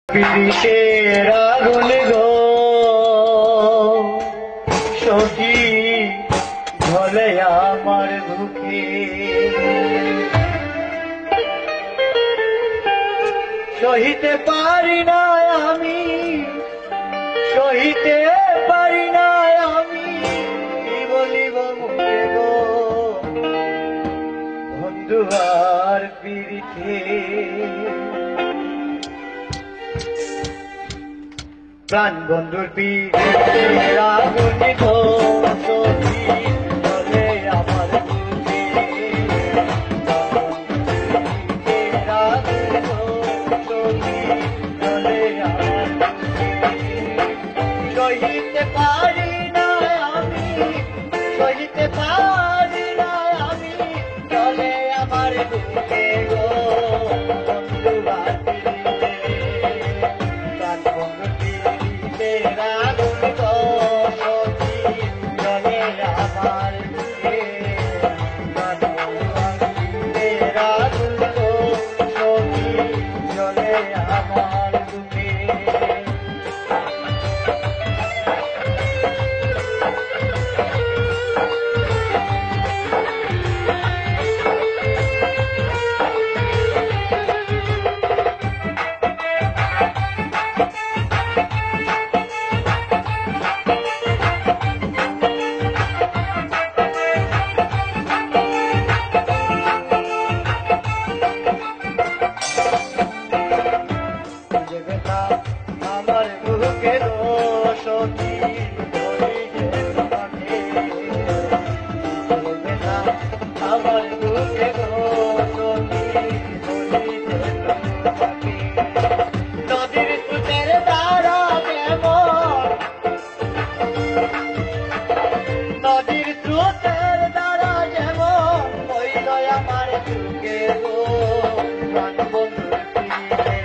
পীড়িতের আগুন গো সখী ঝলে আমার বুকে, সহিতে পারি না আমি, সহিতে পারি না আমি, কি বলিব মুখে গো বন্ধু আর পীড়িতে। প্রাণ বন্ধুর পীড়িতের আগুন গো সখী ঝলে আমার বুকে, পীড়িতের আগুন গো সখী ঝলে আমার বুকে, সহিতে পারি না আমি, সহিতে পারি না আমি, ঝলে আমার বুকে গো বন্ধু আর পীড়িতে। প্রাণ বন্ধুর পীড়িতের আগুন গো সখী ঝলে আমার বুকে, প্রাণ বন্ধুর পীড়িতের আগুন গো সখী ঝলে আমার বুকে। আমার বুকে গো সখী ধরিলে তোমাকে, আমার বুকে গো সখী ধরিলে তোমাকে, নদীর স্রোতের ধারা যেমন, নদীর স্রোতের ধারা যেমন হইল আমার বুকে গো প্রাণ বন্ধুর পীড়িতে।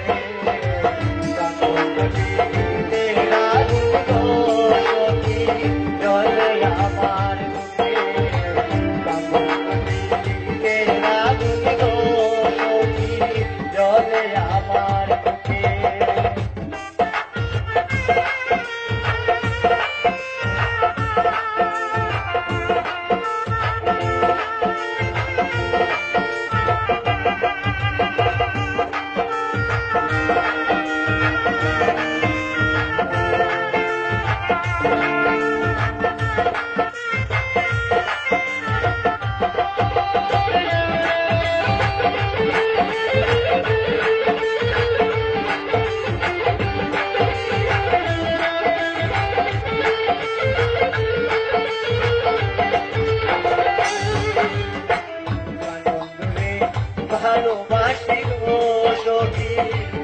ভালোবাসি গো সখী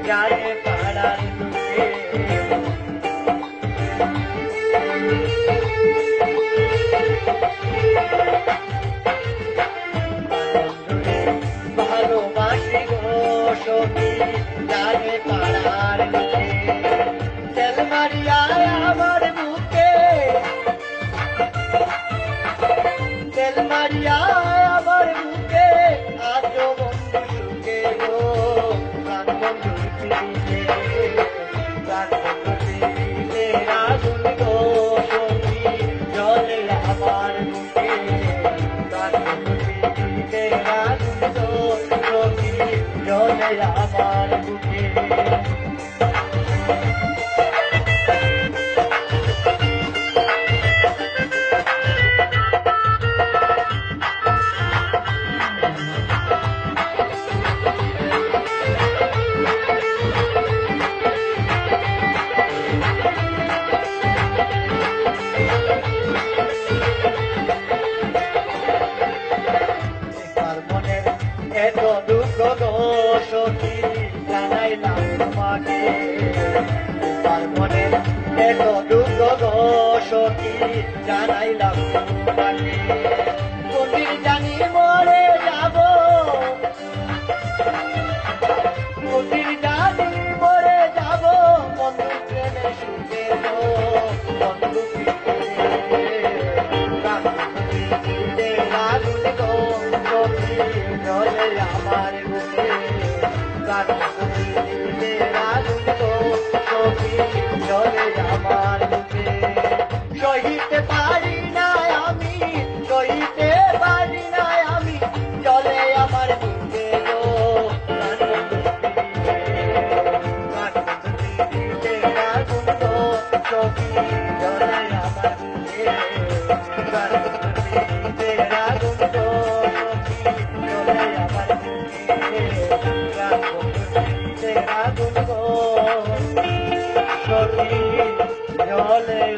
জানে পাড়ার দুঃখে, ভালোবাসি গো সখী জানে পাড়ার দুঃখে, তেল মারিয়া আমার বুকে, তেল মারিয়া আমার বুকে, আজ বন্ধু সুখে গো প্রাণ বন্ধুর পীড়িতে। প্রাণ বন্ধুর পীড়িতের আগুন গো সখী ঝলে আমার বুকে, প্রাণ বন্ধুর পীড়িতের আগুন গো সখী ঝলে আমার বুকে। এত দুঃখ গো সখী জানাইলাম তোমাকে, তার মনে এত দুঃখ গো সখী জানাইলাম তোমাকে, কোনদিন জানি মরে যাব, কোনদিন জানি মরে যাব, বন্ধু প্রেমে সুখে গো বন্ধু প্রাণ পীড়িতের আগুন গো সখী ঝলে আমার বুকে, প্রাণ পীড়িতের আগুন গো আগুন গো সখী জলে